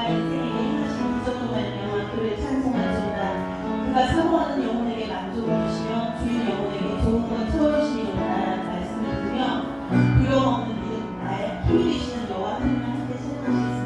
나의 인생에게 행하신 기적으로 말미암아 그를 찬송하리로다. 그가 사모하는 영혼에게 만족을 주시며 주인 영혼에게 좋은 것 채워주시리로다. 말씀을 들으며 두려움 없는 믿음 나의 힘이 되시는 여호와 하나님을 함께 찬양하시겠습니다.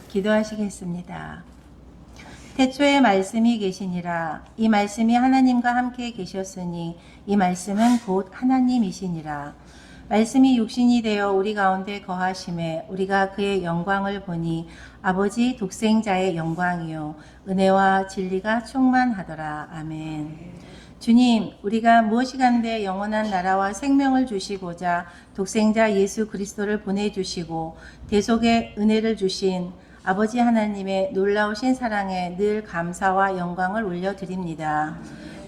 기도하시겠습니다. 태초에 말씀이 계시니라. 이 말씀이 하나님과 함께 계셨으니 이 말씀은 곧 하나님이시니라. 말씀이 육신이 되어 우리 가운데 거하심에 우리가 그의 영광을 보니 아버지 독생자의 영광이요 은혜와 진리가 충만하더라. 아멘. 주님, 우리가 무엇이간데 영원한 나라와 생명을 주시고자 독생자 예수 그리스도를 보내주시고 대속의 은혜를 주신 아버지 하나님의 놀라우신 사랑에 늘 감사와 영광을 올려드립니다.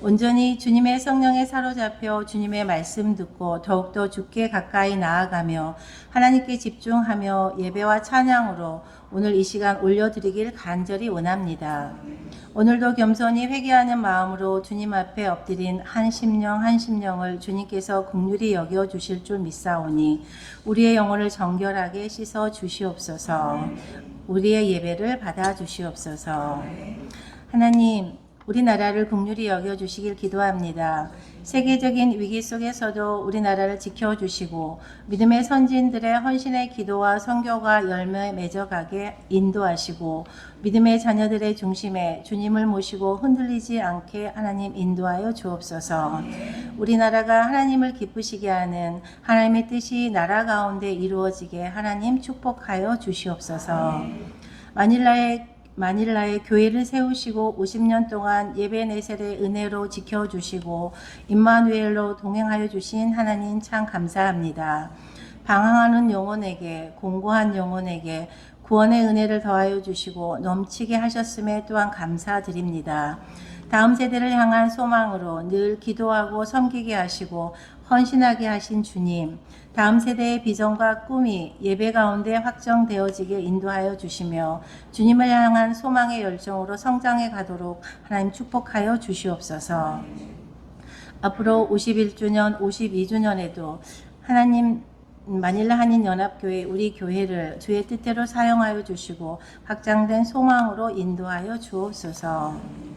온전히 주님의 성령에 사로잡혀 주님의 말씀 듣고 더욱더 주께 가까이 나아가며 하나님께 집중하며 예배와 찬양으로 오늘 이 시간 올려드리길 간절히 원합니다. 오늘도 겸손히 회개하는 마음으로 주님 앞에 엎드린 한 심령을 주님께서 긍휼히 여겨 주실 줄 믿사오니 우리의 영혼을 정결하게 씻어 주시옵소서. 우리의 예배를 받아 주시옵소서. 하나님, 우리나라를 긍휼히 여겨주시길 기도합니다. 세계적인 위기 속에서도 우리나라를 지켜주시고 믿음의 선진들의 헌신의 기도와 선교가 열매 맺어가게 인도하시고 믿음의 자녀들의 중심에 주님을 모시고 흔들리지 않게 하나님 인도하여 주옵소서. 우리나라가 하나님을 기쁘시게 하는 하나님의 뜻이 나라 가운데 이루어지게 하나님 축복하여 주시옵소서. 마닐라에 교회를 세우시고 50년 동안 예배 내셀의 은혜로 지켜주시고 임마누엘로 동행하여 주신 하나님 참 감사합니다. 방황하는 영혼에게 공고한 영혼에게 구원의 은혜를 더하여 주시고 넘치게 하셨음에 또한 감사드립니다. 다음 세대를 향한 소망으로 늘 기도하고 섬기게 하시고 헌신하게 하신 주님, 다음 세대의 비전과 꿈이 예배 가운데 확정되어지게 인도하여 주시며 주님을 향한 소망의 열정으로 성장해 가도록 하나님 축복하여 주시옵소서. 앞으로 51주년, 52주년에도 하나님 마닐라 한인연합교회 우리 교회를 주의 뜻대로 사용하여 주시고 확장된 소망으로 인도하여 주옵소서.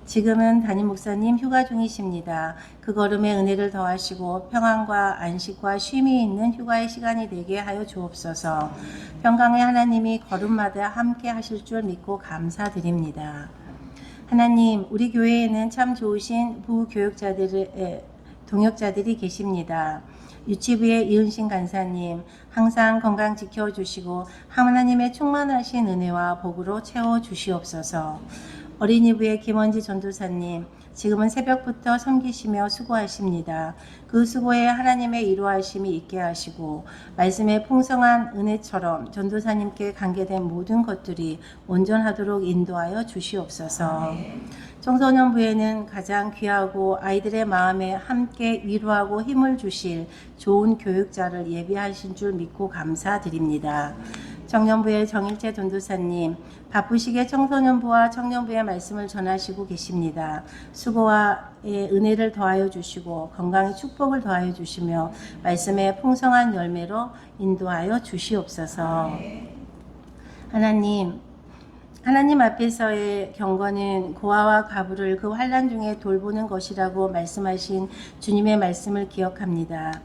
지금은 담임 목사님 휴가 중이십니다. 그 걸음에 은혜를 더하시고 평안과 안식과 쉼이 있는 휴가의 시간이 되게 하여 주옵소서. 평강의 하나님이 걸음마다 함께 하실 줄 믿고 감사드립니다. 하나님, 우리 교회에는 참 좋으신 동역자들이 계십니다. 유치부의 이은신 간사님, 항상 건강 지켜주시고 하나님의 충만하신 은혜와 복으로 채워주시옵소서. 어린이부의 김원지 전도사님, 지금은 새벽부터 섬기시며 수고하십니다. 그 수고에 하나님의 이루하심이 있게 하시고 말씀의 풍성한 은혜처럼 전도사님께 관계된 모든 것들이 온전하도록 인도하여 주시옵소서. 청소년부에는 가장 귀하고 아이들의 마음에 함께 위로하고 힘을 주실 좋은 교육자를 예비하신 줄 믿고 감사드립니다. 청년부의 정일재 전도사님, 바쁘시게 청소년부와 청년부의 말씀을 전하시고 계십니다. 수고와 은혜를 더하여 주시고 건강의 축복을 더하여 주시며 말씀의 풍성한 열매로 인도하여 주시옵소서. 하나님 앞에서의 경건은 고아와 가부를 그 환난 중에 돌보는 것이라고 말씀하신 주님의 말씀을 기억합니다.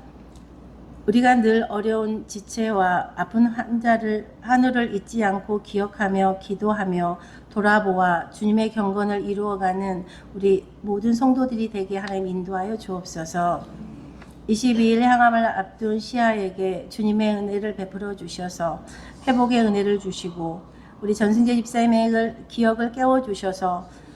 우리가 늘 어려운 지체와 아픈 한우를 잊지 않고 기억하며 기도하며 돌아보아 주님의 경건을 이루어가는 우리 모든 성도들이 되게 하나님 인도하여 주옵소서. 22일 향함을 앞둔 시아에게 주님의 은혜를 베풀어 주셔서 회복의 은혜를 주시고 우리 전승재 집사님의 기억을 깨워주셔서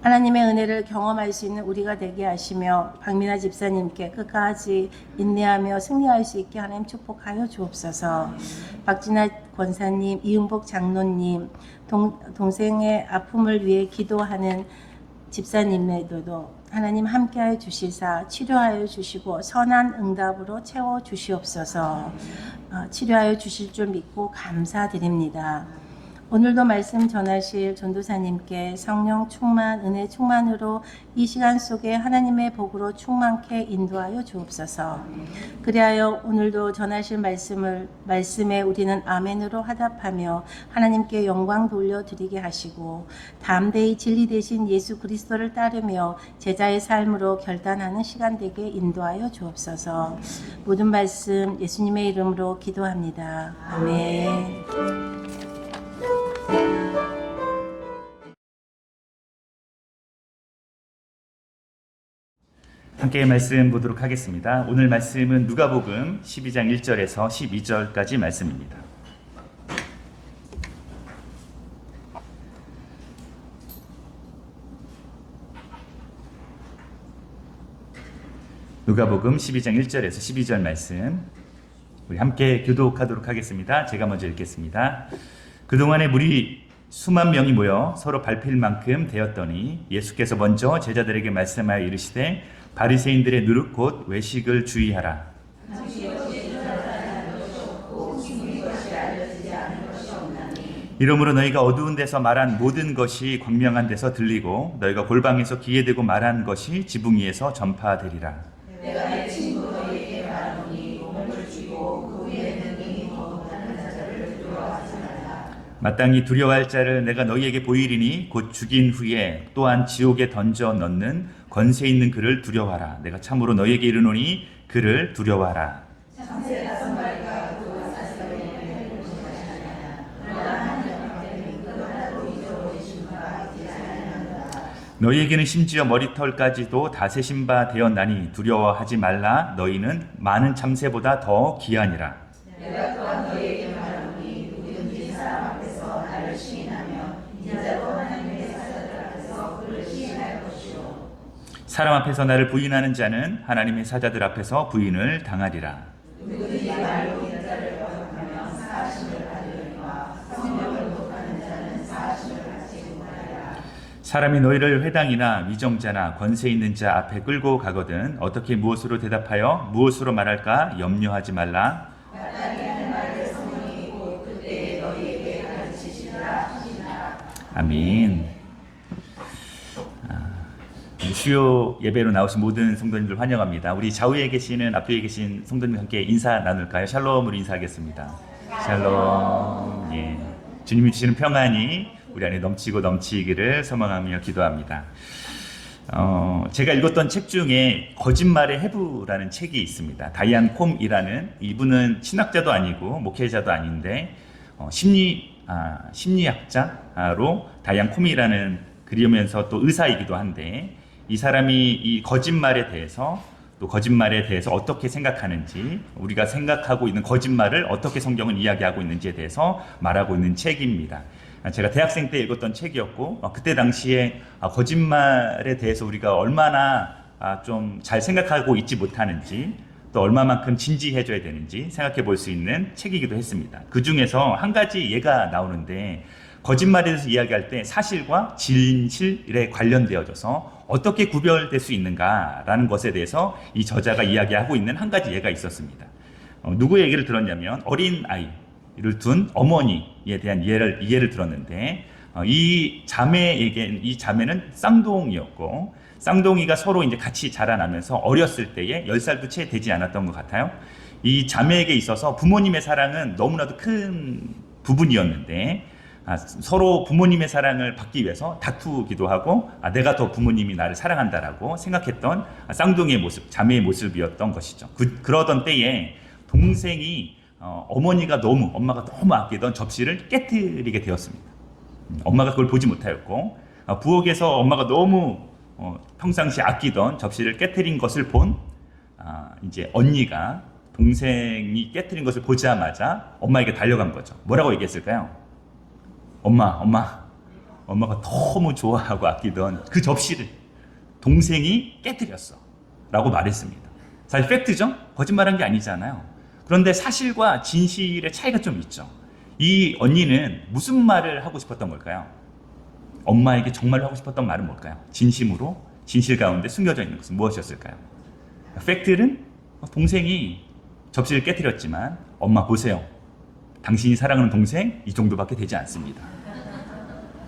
하나님의 은혜를 경험할 수 있는 우리가 되게 하시며 박민아 집사님께 끝까지 인내하며 승리할 수 있게 하나님 축복하여 주옵소서. 박진아 권사님, 이은복 장로님, 동생의 아픔을 위해 기도하는 집사님에도 하나님 함께하여 주시사 치료하여 주시고 선한 응답으로 채워 주시옵소서. 치료하여 주실 줄 믿고 감사드립니다. 오늘도 말씀 전하실 전도사님께 성령 충만, 은혜 충만으로 이 시간 속에 하나님의 복으로 충만케 인도하여 주옵소서. 그리하여 오늘도 전하실 말씀에 우리는 아멘으로 화답하며 하나님께 영광 돌려드리게 하시고 담대히 진리 되신 예수 그리스도를 따르며 제자의 삶으로 결단하는 시간 되게 인도하여 주옵소서. 모든 말씀 예수님의 이름으로 기도합니다. 아멘. 함께 말씀 보도록 하겠습니다. 오늘 말씀은 누가복음 12장 1절에서 12절까지 말씀입니다. 누가복음 12장 1절에서 12절 말씀 우리 함께 교독하도록 하겠습니다. 제가 먼저 읽겠습니다. 그동안에 무리 수만 명이 모여 서로 밟힐 만큼 되었더니 예수께서 먼저 제자들에게 말씀하여 이르시되 바리새인들의 누룩 곧 외식을 주의하라. 이러므로 너희가 어두운 데서 말한 모든 것이 광명한 데서 들리고 너희가 골방에서 귀에 대고 말한 것이 지붕 위에서 전파되리라. 내가 내 친구 너희에게 말하노니 몸을 쥐고 그 위에 능히 더 못하는 자를 두려워하지 말라. 마땅히 두려워할 자를 내가 너희에게 보이리니 곧 죽인 후에 또한 지옥에 던져 넣는 권세 있는 그를 두려워하라. 내가 참으로 너희에게 이르노니 그를 두려워하라. 참새 5마리가 그 40마리를 보시하시나냐. 그러나 한 영혼에는 그 하나도 잊어버리신 바가 있지 아니하노라. 너희에게는 심지어 머리털까지도 다 세신 바 되었나니 두려워하지 말라. 너희는 많은 참새보다 더 귀하니라. 내가 또한 너희에게 말하노니 누구든지 사람 앞에서 나를 시인하며 인자로 하나님의 사자들 앞에서 그를 시인할 것이요. 사람 앞에서 나를 부인하는 자는 하나님의 사자들 앞에서 부인을 당하리라. 누구든지 말로 인자를 거역하며 사하심을 받으려니와 성령을 못하는 자는 사하심을 받지 못하리라. 사람이 너희를 회당이나 위정자나 권세 있는 자 앞에 끌고 가거든 어떻게 무엇으로 대답하여 무엇으로 말할까 염려하지 말라. 마땅히 할 말을 성령이 곧 그때에 너희에게 가르치시리라 하시니라. 아멘. 수요 예배로 나오신 모든 성도님들 환영합니다. 우리 좌우에 계시는 앞뒤에 계신 성도님과 함께 인사 나눌까요? 샬롬으로 인사하겠습니다. 샬롬. 예. 주님이 주시는 평안이 우리 안에 넘치고 넘치기를 소망하며 기도합니다. 제가 읽었던 책 중에 거짓말의 해부라는 책이 있습니다. 다이안 콤이라는, 이분은 신학자도 아니고 목회자도 아닌데 심리학자로 다이안 콤이라는 글이면서 또 의사이기도 한데, 이 사람이 이 거짓말에 대해서 어떻게 생각하는지, 우리가 생각하고 있는 거짓말을 어떻게 성경은 이야기하고 있는지에 대해서 말하고 있는 책입니다. 제가 대학생 때 읽었던 책이었고, 그때 당시에 거짓말에 대해서 우리가 얼마나 좀 잘 생각하고 있지 못하는지, 또 얼마만큼 진지해져야 되는지 생각해 볼 수 있는 책이기도 했습니다. 그 중에서 한 가지 예가 나오는데, 거짓말에 대해서 이야기할 때 사실과 진실에 관련되어져서 어떻게 구별될 수 있는가라는 것에 대해서 이 저자가 이야기하고 있는 한 가지 예가 있었습니다. 누구의 얘기를 들었냐면 어린 아이를 둔 어머니에 대한 예를 들었는데, 이 자매는 쌍둥이였고, 쌍둥이가 서로 이제 같이 자라나면서 어렸을 때에 10살도 채 되지 않았던 것 같아요. 이 자매에게 있어서 부모님의 사랑은 너무나도 큰 부분이었는데, 서로 부모님의 사랑을 받기 위해서 다투기도 하고, 내가 더 부모님이 나를 사랑한다라고 생각했던 쌍둥이의 모습, 자매의 모습이었던 것이죠. 그러던 때에 동생이 엄마가 너무 아끼던 접시를 깨뜨리게 되었습니다. 엄마가 그걸 보지 못하였고, 부엌에서 엄마가 너무 평상시 아끼던 접시를 깨뜨린 것을 본 이제 언니가 동생이 깨뜨린 것을 보자마자 엄마에게 달려간 거죠. 뭐라고 얘기했을까요? 엄마가 너무 좋아하고 아끼던 그 접시를 동생이 깨뜨렸어 라고 말했습니다. 사실 팩트죠? 거짓말한 게 아니잖아요. 그런데 사실과 진실의 차이가 좀 있죠. 이 언니는 무슨 말을 하고 싶었던 걸까요? 엄마에게 정말로 하고 싶었던 말은 뭘까요? 진심으로, 진실 가운데 숨겨져 있는 것은 무엇이었을까요? 팩트는 동생이 접시를 깨뜨렸지만, 엄마 보세요, 당신이 사랑하는 동생 이 정도밖에 되지 않습니다.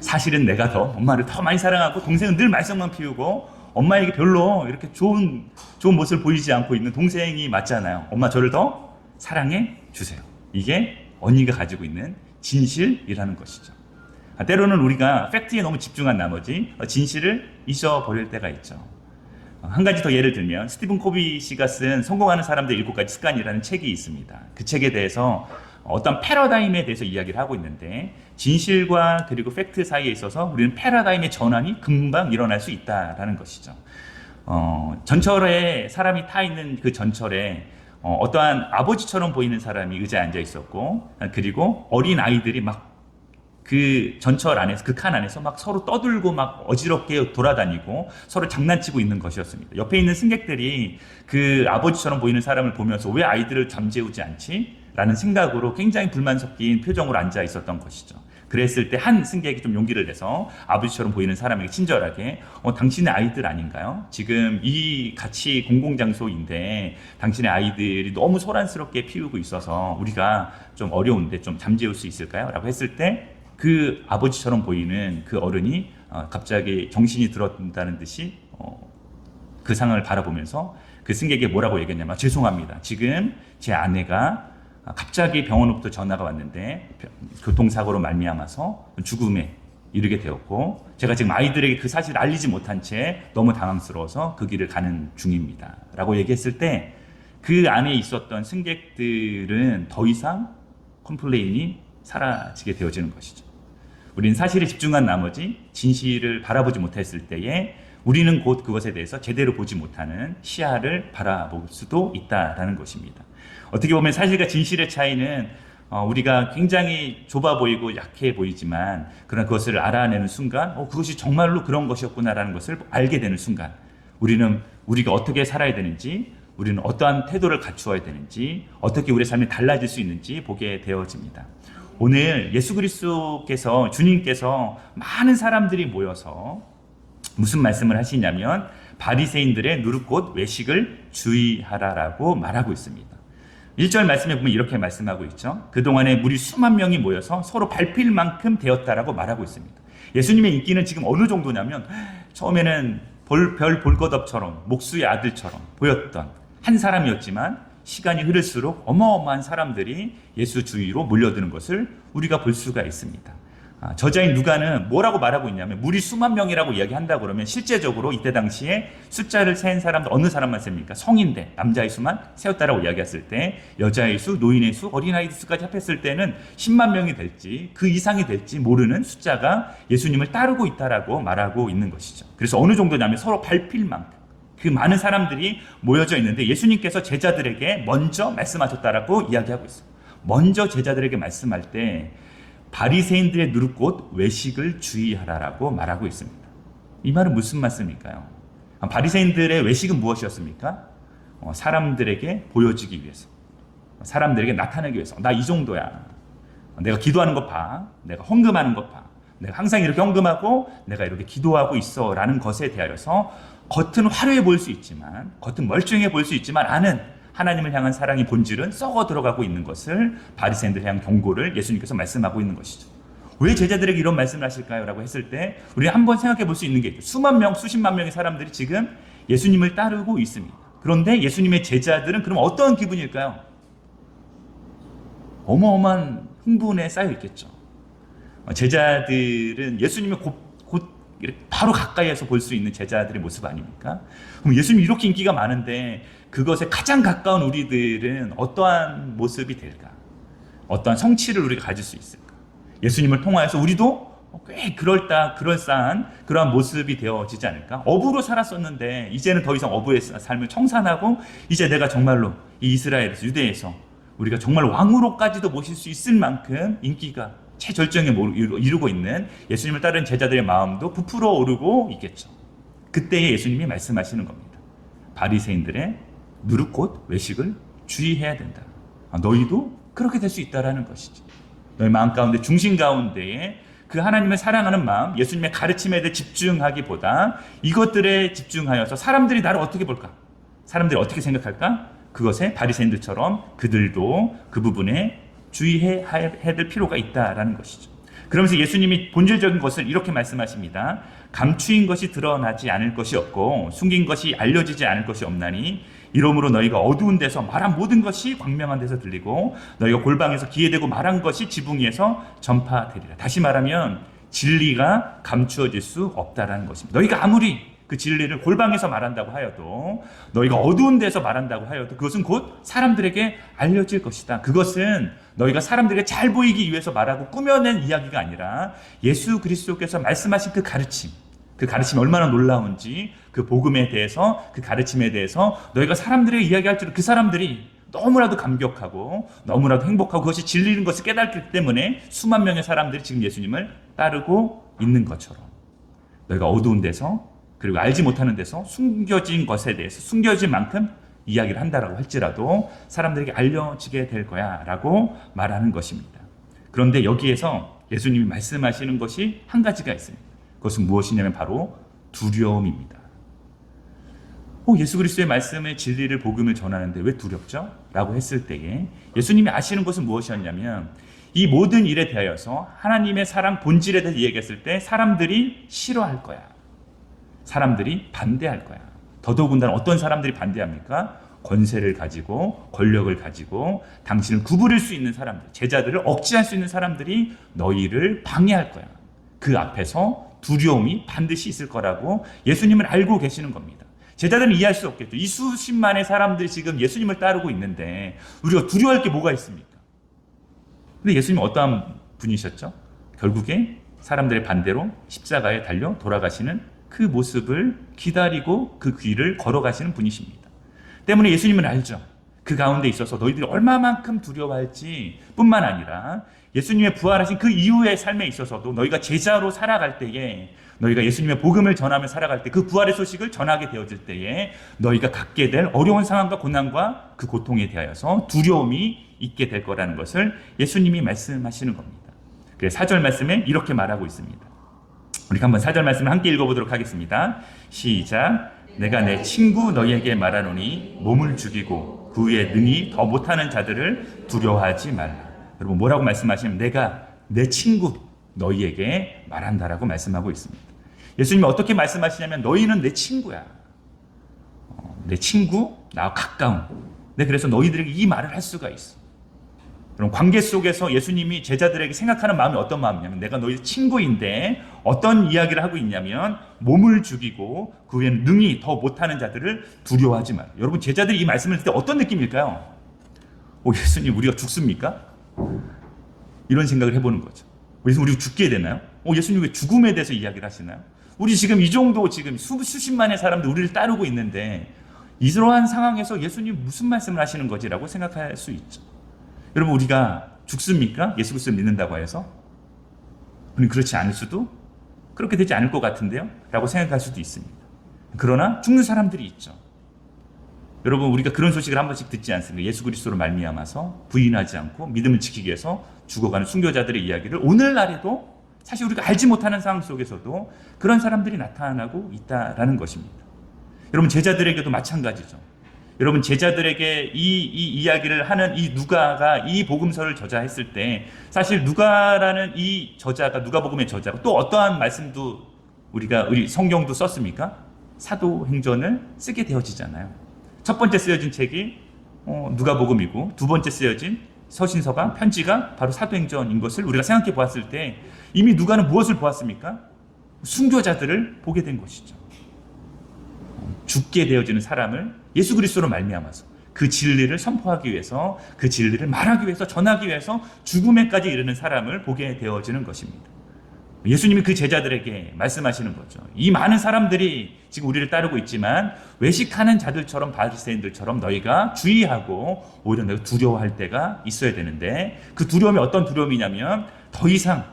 사실은 내가 엄마를 더 많이 사랑하고, 동생은 늘 말썽만 피우고 엄마에게 별로 이렇게 좋은 모습을 보이지 않고 있는 동생이 맞잖아요. 엄마 저를 더 사랑해 주세요. 이게 언니가 가지고 있는 진실이라는 것이죠. 때로는 우리가 팩트에 너무 집중한 나머지 진실을 잊어버릴 때가 있죠. 한 가지 더 예를 들면 스티븐 코비씨가 쓴 성공하는 사람들 7가지 습관이라는 책이 있습니다. 그 책에 대해서 어떤 패러다임에 대해서 이야기를 하고 있는데, 진실과 그리고 팩트 사이에 있어서 우리는 패러다임의 전환이 금방 일어날 수 있다라는 것이죠. 전철에 사람이 타 있는 그 전철에 어떠한 아버지처럼 보이는 사람이 의자에 앉아 있었고, 그리고 어린 아이들이 막 그 전철 안에서, 그 칸 안에서 막 서로 떠들고 막 어지럽게 돌아다니고 서로 장난치고 있는 것이었습니다. 옆에 있는 승객들이 그 아버지처럼 보이는 사람을 보면서 왜 아이들을 잠재우지 않지? 라는 생각으로 굉장히 불만 섞인 표정으로 앉아 있었던 것이죠. 그랬을 때 한 승객이 좀 용기를 내서 아버지처럼 보이는 사람에게 친절하게 당신의 아이들 아닌가요? 지금 이 같이 공공장소인데 당신의 아이들이 너무 소란스럽게 피우고 있어서 우리가 좀 어려운데 좀 잠재울 수 있을까요? 라고 했을 때 그 아버지처럼 보이는 그 어른이 갑자기 정신이 들었다는 듯이 그 상황을 바라보면서 그 승객에게 뭐라고 얘기했냐면, 죄송합니다. 지금 제 아내가 갑자기 병원으로부터 전화가 왔는데 교통사고로 말미암아서 죽음에 이르게 되었고, 제가 지금 아이들에게 그 사실을 알리지 못한 채 너무 당황스러워서 그 길을 가는 중입니다. 라고 얘기했을 때 그 안에 있었던 승객들은 더 이상 컴플레인이 사라지게 되어지는 것이죠. 우리는 사실에 집중한 나머지 진실을 바라보지 못했을 때에 우리는 곧 그것에 대해서 제대로 보지 못하는 시야를 바라볼 수도 있다라는 것입니다. 어떻게 보면 사실과 진실의 차이는 우리가 굉장히 좁아 보이고 약해 보이지만, 그러나 그것을 알아내는 순간 그것이 정말로 그런 것이었구나라는 것을 알게 되는 순간 우리가 어떻게 살아야 되는지, 우리는 어떠한 태도를 갖추어야 되는지, 어떻게 우리의 삶이 달라질 수 있는지 보게 되어집니다. 오늘 예수 그리스도께서, 주님께서 많은 사람들이 모여서 무슨 말씀을 하시냐면 바리새인들의 누룩꽃 외식을 주의하라라고 말하고 있습니다. 1절 말씀에 보면 이렇게 말씀하고 있죠. 그동안에 무리 수만 명이 모여서 서로 밟힐 만큼 되었다라고 말하고 있습니다. 예수님의 인기는 지금 어느 정도냐면, 처음에는 별 볼 것 없처럼 목수의 아들처럼 보였던 한 사람이었지만 시간이 흐를수록 어마어마한 사람들이 예수 주위로 몰려드는 것을 우리가 볼 수가 있습니다. 저자인 누가는 뭐라고 말하고 있냐면, 무리 수만 명이라고 이야기한다 그러면 실제적으로 이때 당시에 숫자를 센 사람들 어느 사람만 셉니까? 성인대, 남자의 수만 세웠다라고 이야기했을 때 여자의 수, 노인의 수, 어린아이들 수까지 합했을 때는 10만 명이 될지 그 이상이 될지 모르는 숫자가 예수님을 따르고 있다라고 말하고 있는 것이죠. 그래서 어느 정도냐면 서로 밟힐 만큼 그 많은 사람들이 모여져 있는데 예수님께서 제자들에게 먼저 말씀하셨다라고 이야기하고 있어요. 먼저 제자들에게 말씀할 때 바리새인들의 누룩꽃 외식을 주의하라라고 말하고 있습니다. 이 말은 무슨 말씀일까요? 바리새인들의 외식은 무엇이었습니까? 사람들에게 보여지기 위해서, 사람들에게 나타내기 위해서, 나 이 정도야, 내가 기도하는 것 봐, 내가 헌금하는 것 봐, 내가 항상 이렇게 헌금하고 내가 이렇게 기도하고 있어 라는 것에 대하여서 겉은 화려해 보일 수 있지만, 겉은 멀쩡해 보일 수 있지만 안은 하나님을 향한 사랑의 본질은 썩어 들어가고 있는 것을 바리새인들을 향한 경고를 예수님께서 말씀하고 있는 것이죠. 왜 제자들에게 이런 말씀을 하실까요? 라고 했을 때 우리가 한번 생각해 볼 수 있는 게 있죠. 수만 명, 수십만 명의 사람들이 지금 예수님을 따르고 있습니다. 그런데 예수님의 제자들은 그럼 어떤 기분일까요? 어마어마한 흥분에 쌓여 있겠죠. 제자들은 예수님의 곧 바로 가까이에서 볼 수 있는 제자들의 모습 아닙니까? 그럼 예수님 이렇게 인기가 많은데 그것에 가장 가까운 우리들은 어떠한 모습이 될까? 어떠한 성취를 우리가 가질 수 있을까? 예수님을 통하여서 우리도 꽤 그럴싸한 그러한 모습이 되어지지 않을까? 어부로 살았었는데 이제는 더 이상 어부의 삶을 청산하고 이제 내가 정말로 이 이스라엘에서, 유대에서 우리가 정말 왕으로까지도 모실 수 있을 만큼 인기가 최절정에 이루고 있는 예수님을 따르는 제자들의 마음도 부풀어 오르고 있겠죠. 그때에 예수님이 말씀하시는 겁니다. 바리새인들의 누룩꽃 외식을 주의해야 된다. 너희도 그렇게 될 수 있다라는 것이죠. 너희 마음 가운데, 중심 가운데에 그 하나님을 사랑하는 마음, 예수님의 가르침에 대해 집중하기보다 이것들에 집중하여서 사람들이 나를 어떻게 볼까? 사람들이 어떻게 생각할까? 그것에 바리새인들처럼 그들도 그 부분에 주의해야 될 필요가 있다라는 것이죠. 그러면서 예수님이 본질적인 것을 이렇게 말씀하십니다. 감추인 것이 드러나지 않을 것이 없고 숨긴 것이 알려지지 않을 것이 없나니 이러므로 너희가 어두운 데서 말한 모든 것이 광명한 데서 들리고 너희가 골방에서 귀에 대고 말한 것이 지붕 위에서 전파되리라. 다시 말하면 진리가 감추어질 수 없다라는 것입니다. 너희가 아무리 그 진리를 골방에서 말한다고 하여도, 너희가 어두운 데서 말한다고 하여도 그것은 곧 사람들에게 알려질 것이다. 그것은 너희가 사람들에게 잘 보이기 위해서 말하고 꾸며낸 이야기가 아니라 예수 그리스도께서 말씀하신 그 가르침, 그 가르침이 얼마나 놀라운지, 그 복음에 대해서, 그 가르침에 대해서 너희가 사람들에게 이야기할 줄 그 사람들이 너무나도 감격하고 너무나도 행복하고 그것이 진리인 것을 깨닫기 때문에 수만 명의 사람들이 지금 예수님을 따르고 있는 것처럼 너희가 어두운 데서 그리고 알지 못하는 데서 숨겨진 것에 대해서 숨겨진 만큼 이야기를 한다라고 할지라도 사람들에게 알려지게 될 거야 라고 말하는 것입니다. 그런데 여기에서 예수님이 말씀하시는 것이 한 가지가 있습니다. 그것은 무엇이냐면 바로 두려움입니다. 예수 그리스도의 말씀의 진리를 복음을 전하는데 왜 두렵죠? 라고 했을 때에 예수님이 아시는 것은 무엇이었냐면 이 모든 일에 대하여서 하나님의 사랑 본질에 대해서 얘기했을 때 사람들이 싫어할 거야. 사람들이 반대할 거야. 더더군다나 어떤 사람들이 반대합니까? 권세를 가지고 권력을 가지고 당신을 구부릴 수 있는 사람들, 제자들을 억제할 수 있는 사람들이 너희를 방해할 거야. 그 앞에서 두려움이 반드시 있을 거라고 예수님은 알고 계시는 겁니다. 제자들은 이해할 수 없겠죠. 이 수십만의 사람들이 지금 예수님을 따르고 있는데 우리가 두려워할 게 뭐가 있습니까? 근데 예수님은 어떠한 분이셨죠? 결국에 사람들의 반대로 십자가에 달려 돌아가시는 그 모습을 기다리고 그 길을 걸어가시는 분이십니다. 때문에 예수님은 알죠. 그 가운데 있어서 너희들이 얼마만큼 두려워할지 뿐만 아니라 예수님의 부활하신 그 이후의 삶에 있어서도 너희가 제자로 살아갈 때에 너희가 예수님의 복음을 전하며 살아갈 때 그 부활의 소식을 전하게 되어질 때에 너희가 갖게 될 어려운 상황과 고난과 그 고통에 대하여서 두려움이 있게 될 거라는 것을 예수님이 말씀하시는 겁니다. 그래서 4절 말씀에 이렇게 말하고 있습니다. 우리가 한번 4절 말씀을 함께 읽어보도록 하겠습니다. 시작. 내가 내 친구 너희에게 말하노니 몸을 죽이고 그 후에 능히 더 못하는 자들을 두려워하지 말라. 여러분 뭐라고 말씀하시면 내가 내 친구 너희에게 말한다라고 말씀하고 있습니다. 예수님이 어떻게 말씀하시냐면 너희는 내 친구야. 내 친구, 나와 가까운. 그래서 너희들에게 이 말을 할 수가 있어. 그럼 관계 속에서 예수님이 제자들에게 생각하는 마음이 어떤 마음이냐면 내가 너희 친구인데 어떤 이야기를 하고 있냐면 몸을 죽이고 그 후에는 능히 더 못하는 자들을 두려워하지 마라. 여러분 제자들이 이 말씀을 듣을 때 어떤 느낌일까요? 예수님 우리가 죽습니까? 이런 생각을 해보는 거죠. 그래서 우리가 죽게 되나요? 예수님 왜 죽음에 대해서 이야기를 하시나요? 우리 지금 이 정도 지금 수십만의 사람들 우리를 따르고 있는데 이러한 상황에서 예수님 무슨 말씀을 하시는 거지라고 생각할 수 있죠. 여러분 우리가 죽습니까? 예수 그리스도를 믿는다고 해서? 그렇지 않을 수도 그렇게 되지 않을 것 같은데요? 라고 생각할 수도 있습니다. 그러나 죽는 사람들이 있죠. 여러분 우리가 그런 소식을 한 번씩 듣지 않습니까? 예수 그리스도로 말미암아서 부인하지 않고 믿음을 지키기 위해서 죽어가는 순교자들의 이야기를 오늘날에도 사실 우리가 알지 못하는 상황 속에서도 그런 사람들이 나타나고 있다라는 것입니다. 여러분 제자들에게도 마찬가지죠. 여러분 제자들에게 이 이야기를 하는 이 누가가 이 복음서를 저자했을 때 사실 누가라는 이 저자가 누가복음의 저자가 또 어떠한 말씀도 우리 성경도 썼습니까? 사도행전을 쓰게 되어지잖아요. 첫 번째 쓰여진 책이 누가복음이고 두 번째 쓰여진 서신서가 편지가 바로 사도행전인 것을 우리가 생각해 보았을 때 이미 누가는 무엇을 보았습니까? 순교자들을 보게 된 것이죠. 죽게 되어지는 사람을 예수 그리스도로 말미암아서 그 진리를 선포하기 위해서 그 진리를 말하기 위해서 전하기 위해서 죽음에까지 이르는 사람을 보게 되어지는 것입니다. 예수님이 그 제자들에게 말씀하시는 거죠. 이 많은 사람들이 지금 우리를 따르고 있지만 외식하는 자들처럼 바리새인들처럼 너희가 주의하고 오히려 너희가 두려워할 때가 있어야 되는데 그 두려움이 어떤 두려움이냐면 더 이상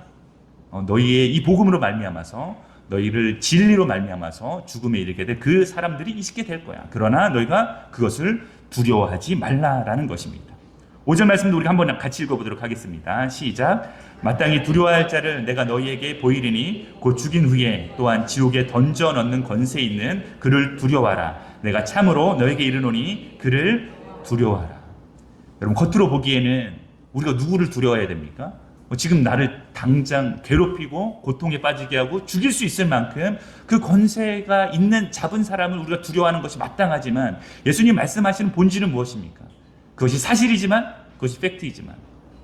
너희의 이 복음으로 말미암아서 너희를 진리로 말미암아서 죽음에 이르게 될 그 사람들이 있게 될 거야. 그러나 너희가 그것을 두려워하지 말라라는 것입니다. 5절 말씀도 우리가 한번 같이 읽어보도록 하겠습니다. 시작. 마땅히 두려워할 자를 내가 너희에게 보이리니 곧 죽인 후에 또한 지옥에 던져 넣는 권세 있는 그를 두려워하라. 내가 참으로 너에게 이르노니 그를 두려워하라. 여러분 겉으로 보기에는 우리가 누구를 두려워해야 됩니까? 지금 나를 당장 괴롭히고 고통에 빠지게 하고 죽일 수 있을 만큼 그 권세가 있는 잡은 사람을 우리가 두려워하는 것이 마땅하지만 예수님 말씀하시는 본질은 무엇입니까? 그것이 사실이지만 그것이 팩트이지만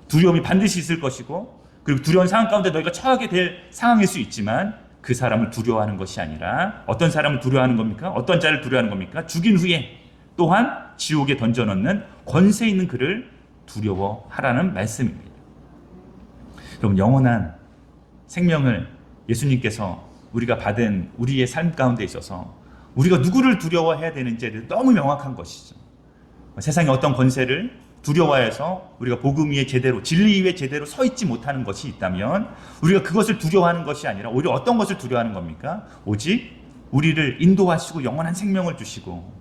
두려움이 반드시 있을 것이고 그리고 두려운 상황 가운데 너희가 처하게 될 상황일 수 있지만 그 사람을 두려워하는 것이 아니라 어떤 사람을 두려워하는 겁니까? 어떤 자를 두려워하는 겁니까? 죽인 후에 또한 지옥에 던져넣는 권세 있는 그를 두려워하라는 말씀입니다. 여러분 영원한 생명을 예수님께서 우리가 받은 우리의 삶 가운데 있어서 우리가 누구를 두려워해야 되는지에 너무 명확한 것이죠. 세상의 어떤 권세를 두려워해서 우리가 복음 위에 제대로, 진리 위에 제대로 서 있지 못하는 것이 있다면 우리가 그것을 두려워하는 것이 아니라 오히려 어떤 것을 두려워하는 겁니까? 오직 우리를 인도하시고 영원한 생명을 주시고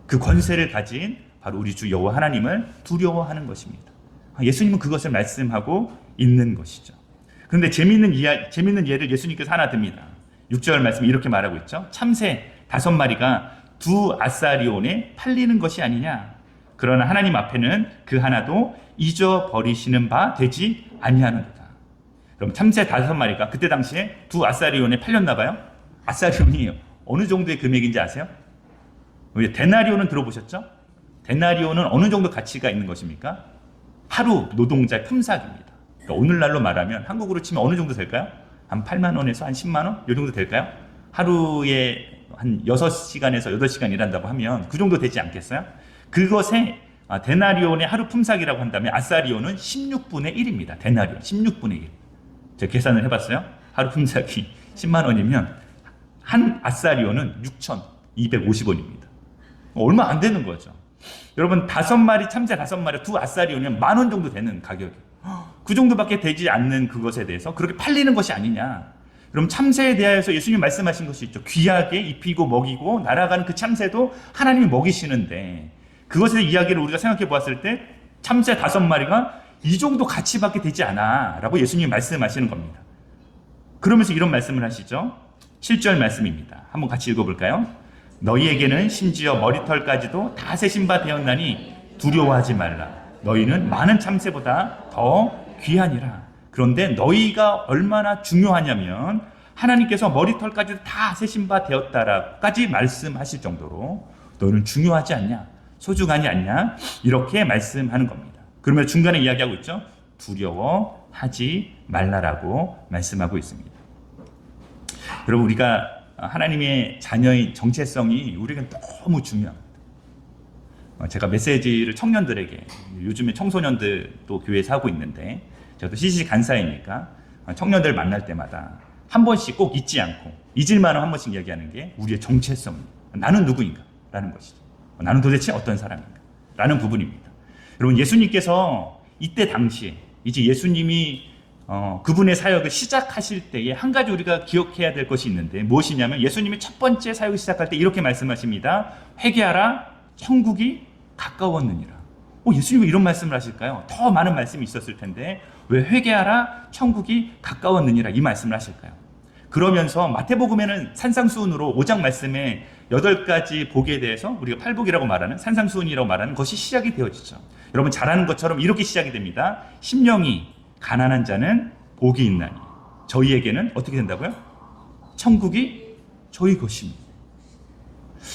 그 권세를 가진 바로 우리 주 여호와 하나님을 두려워하는 것입니다. 예수님은 그것을 말씀하고 있는 것이죠. 그런데 재미있는 예를 예수님께서 하나 듭니다. 6절 말씀이 이렇게 말하고 있죠. 참새 5마리가 2 아사리온에 팔리는 것이 아니냐. 그러나 하나님 앞에는 그 하나도 잊어버리시는 바 되지 아니하는도다. 그럼 참새 5마리가 그때 당시에 2 아사리온에 팔렸나 봐요. 아사리온이 어느 정도의 금액인지 아세요? 데나리온은 들어보셨죠? 데나리온은 어느 정도 가치가 있는 것입니까? 하루 노동자의 품삯입니다. 그러니까 오늘날로 말하면 한국으로 치면 어느 정도 될까요? 한 8만 원에서 한 10만 원? 이 정도 될까요? 하루에 한 6시간에서 8시간 일한다고 하면 그 정도 되지 않겠어요? 그것에 데나리온의 하루 품삯이라고 한다면 아사리온은 16분의 1입니다. 데나리온 16분의 1. 제가 계산을 해봤어요. 하루 품삯이 10만 원이면 한 아사리온은 6,250원입니다. 얼마 안 되는 거죠. 여러분 5마리 참새 5마리 2 아사리온이면 10,000원 정도 되는 가격이. 그 정도밖에 되지 않는 그것에 대해서 그렇게 팔리는 것이 아니냐. 그럼 참새에 대하여서 예수님이 말씀하신 것이 있죠. 귀하게 입히고 먹이고 날아가는 그 참새도 하나님이 먹이시는데 그것에 대한 이야기를 우리가 생각해 보았을 때 참새 5마리가 이 정도 가치밖에 되지 않아 라고 예수님이 말씀하시는 겁니다. 그러면서 이런 말씀을 하시죠. 7절 말씀입니다. 한번 같이 읽어볼까요? 너희에게는 심지어 머리털까지도 다 세신 바 되었나니 두려워하지 말라. 너희는 많은 참새보다 더 귀하니라. 그런데 너희가 얼마나 중요하냐면 하나님께서 머리털까지도 다 세신 바 되었다라까지 말씀하실 정도로 너희는 중요하지 않냐, 소중하지 않냐 이렇게 말씀하는 겁니다. 그러면 중간에 이야기하고 있죠. 두려워하지 말라라고 말씀하고 있습니다. 여러분 우리가 하나님의 자녀의 정체성이 우리에게 너무 중요합니다. 제가 메시지를 청년들에게 요즘에 청소년들 또 교회에서 하고 있는데 저도 CCC 간사이니까 청년들 만날 때마다 한 번씩 꼭 잊지 않고 잊을만한 한 번씩 이야기하는 게 우리의 정체성입니다. 나는 누구인가? 라는 것이죠. 나는 도대체 어떤 사람인가? 라는 부분입니다. 여러분 예수님께서 이때 당시에 이제 예수님이 그분의 사역을 시작하실 때에 한 가지 우리가 기억해야 될 것이 있는데 무엇이냐면 예수님이 첫 번째 사역을 시작할 때 이렇게 말씀하십니다. 회개하라 천국이 가까웠느니라. 예수님이 왜 이런 말씀을 하실까요? 더 많은 말씀이 있었을 텐데 왜 회개하라 천국이 가까웠느니라 이 말씀을 하실까요? 그러면서 마태복음에는 산상수훈으로 5장 말씀에 8가지 복에 대해서 우리가 팔복이라고 말하는 산상수훈이라고 말하는 것이 시작이 되어지죠. 여러분 잘 아는 것처럼 이렇게 시작이 됩니다. 심령이 가난한 자는 복이 있나니 저희에게는 어떻게 된다고요? 천국이 저희 것입니다.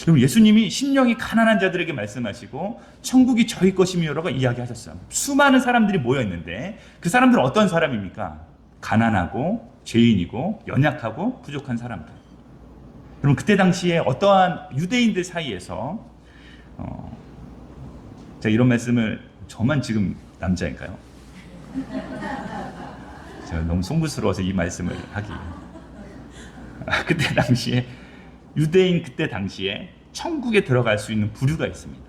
여러분 예수님이 심령이 가난한 자들에게 말씀하시고 천국이 저희 것이며라고 이야기하셨어요. 수많은 사람들이 모여있는데 그 사람들은 어떤 사람입니까? 가난하고 죄인이고 연약하고 부족한 사람들. 여러분 그때 당시에 어떠한 유대인들 사이에서 제가 이런 말씀을 저만 지금 남자인가요? 제가 너무 송구스러워서 이 말씀을 하기. 그때 당시에 유대인 그때 당시에 천국에 들어갈 수 있는 부류가 있습니다.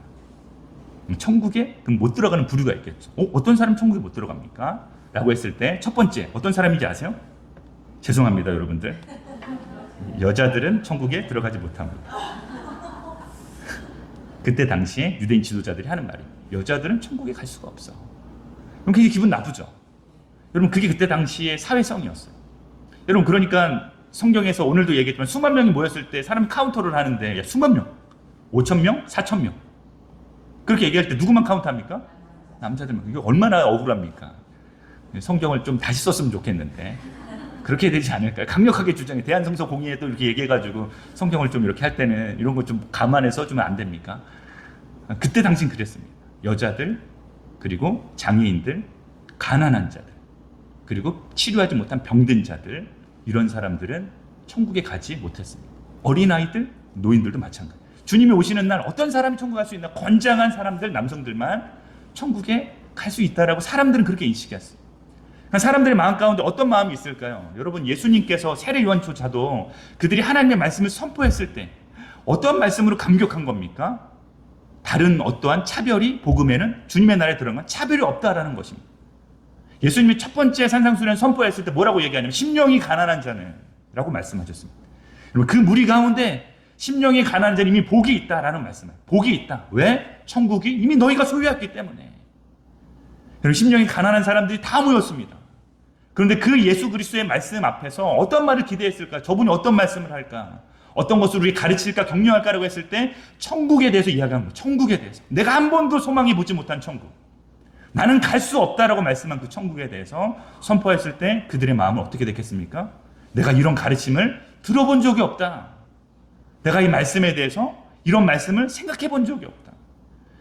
천국에 그럼 못 들어가는 부류가 있겠죠. 어떤 사람 천국에 못 들어갑니까? 라고 했을 때 첫 번째 어떤 사람인지 아세요? 죄송합니다 여러분들. 여자들은 천국에 들어가지 못합니다. 그때 당시에 유대인 지도자들이 하는 말이에요. 여자들은 천국에 갈 수가 없어. 그럼 그게 기분 나쁘죠. 여러분 그게 그때 당시의 사회성이었어요. 여러분 그러니까 성경에서 오늘도 얘기했지만 수만 명이 모였을 때 사람이 카운터를 하는데 야, 수만 명, 5,000명, 4,000명 그렇게 얘기할 때 누구만 카운트합니까? 남자들만. 이게 얼마나 억울합니까? 성경을 좀 다시 썼으면 좋겠는데 그렇게 되지 않을까요? 강력하게 주장해. 대한성서 공의회도 이렇게 얘기해가지고 성경을 좀 이렇게 할 때는 이런 거 좀 감안해서 주면 안 됩니까? 그때 당신 그랬습니다. 여자들, 그리고 장애인들, 가난한 자들, 그리고 치료하지 못한 병든 자들, 이런 사람들은 천국에 가지 못했습니다. 어린아이들, 노인들도 마찬가지. 주님이 오시는 날 어떤 사람이 천국 갈 수 있나? 건장한 사람들, 남성들만 천국에 갈 수 있다라고 사람들은 그렇게 인식했어요. 사람들의 마음 가운데 어떤 마음이 있을까요? 여러분, 예수님께서 세례 요한조차도 그들이 하나님의 말씀을 선포했을 때 어떤 말씀으로 감격한 겁니까? 다른 어떠한 차별이 복음에는, 주님의 나라에 들어간 차별이 없다라는 것입니다. 예수님이 첫 번째 산상수련 선포했을 때 뭐라고 얘기하냐면 심령이 가난한 자는 라고 말씀하셨습니다. 여러분, 그 무리 가운데 심령이 가난한 자는 이미 복이 있다라는 말씀을. 복이 있다. 왜? 천국이 이미 너희가 소유했기 때문에. 여러분, 심령이 가난한 사람들이 다 모였습니다. 그런데 그 예수 그리스도의 말씀 앞에서 어떤 말을 기대했을까? 저분이 어떤 말씀을 할까? 어떤 것을 우리 가르칠까, 격려할까라고 했을 때 천국에 대해서 이야기한 거예요. 천국에 대해서. 내가 한 번도 소망해 보지 못한 천국. 나는 갈 수 없다라고 말씀한 그 천국에 대해서 선포했을 때 그들의 마음은 어떻게 됐겠습니까? 내가 이런 가르침을 들어본 적이 없다. 내가 이 말씀에 대해서 이런 말씀을 생각해 본 적이 없다.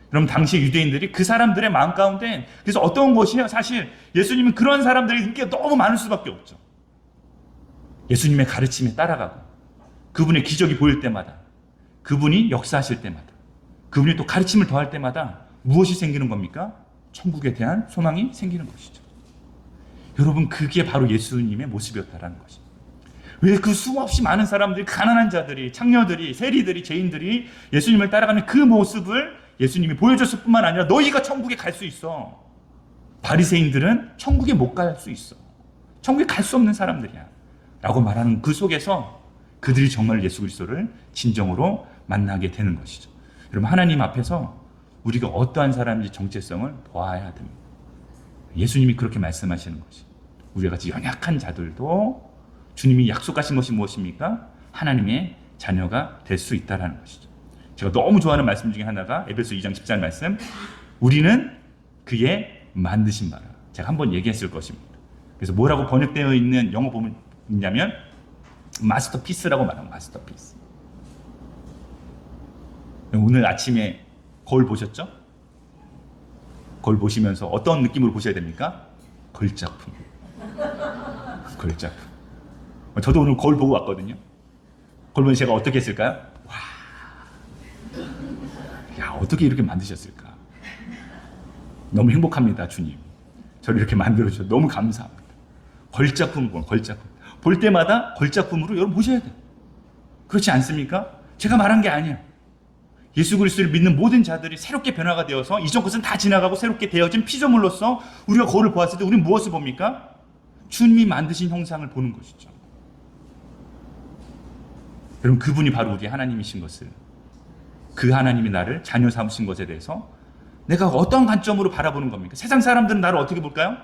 그럼 당시 유대인들이 그 사람들의 마음 가운데, 그래서 어떤 것이냐, 사실 예수님은 그런 사람들의 인기가 너무 많을 수밖에 없죠. 예수님의 가르침에 따라가고 그분의 기적이 보일 때마다, 그분이 역사하실 때마다, 그분이 또 가르침을 더할 때마다 무엇이 생기는 겁니까? 천국에 대한 소망이 생기는 것이죠. 여러분, 그게 바로 예수님의 모습이었다라는 것입니다. 왜 그 수없이 많은 사람들이, 가난한 자들이, 창녀들이, 세리들이, 죄인들이 예수님을 따라가는 그 모습을 예수님이 보여줬을 뿐만 아니라 너희가 천국에 갈 수 있어. 바리새인들은 천국에 못 갈 수 있어. 천국에 갈 수 없는 사람들이야. 라고 말하는 그 속에서 그들이 정말 예수 그리스도를 진정으로 만나게 되는 것이죠. 여러분, 하나님 앞에서 우리가 어떠한 사람인지 정체성을 보아야 됩니다. 예수님이 그렇게 말씀하시는 것이, 우리가 같이 연약한 자들도 주님이 약속하신 것이 무엇입니까? 하나님의 자녀가 될 수 있다는 것이죠. 제가 너무 좋아하는 말씀 중에 하나가 에베소 2장 14절 말씀, 우리는 그의 만드신 바라. 제가 한번 얘기했을 것입니다. 그래서 뭐라고 번역되어 있는 영어 보면 있냐면 마스터피스라고 말합니다. 마스터피스. 오늘 아침에 거울 보셨죠? 거울 보시면서 어떤 느낌으로 보셔야 됩니까? 걸작품. 걸작품. 저도 오늘 거울 보고 왔거든요. 거울 보면 제가 어떻게 했을까요? 와, 야, 어떻게 이렇게 만드셨을까? 너무 행복합니다, 주님. 저를 이렇게 만들어주셔서 너무 감사합니다. 걸작품을 보면, 걸작품. 볼 때마다 걸작품으로 여러분 보셔야 돼요. 그렇지 않습니까? 제가 말한 게 아니에요. 예수 그리스도를 믿는 모든 자들이 새롭게 변화가 되어서 이전 것은 다 지나가고 새롭게 되어진 피조물로서 우리가 거울을 보았을 때 우리는 무엇을 봅니까? 주님이 만드신 형상을 보는 것이죠. 여러분, 그분이 바로 우리 하나님이신 것을, 그 하나님이 나를 자녀 삼으신 것에 대해서 내가 어떤 관점으로 바라보는 겁니까? 세상 사람들은 나를 어떻게 볼까요?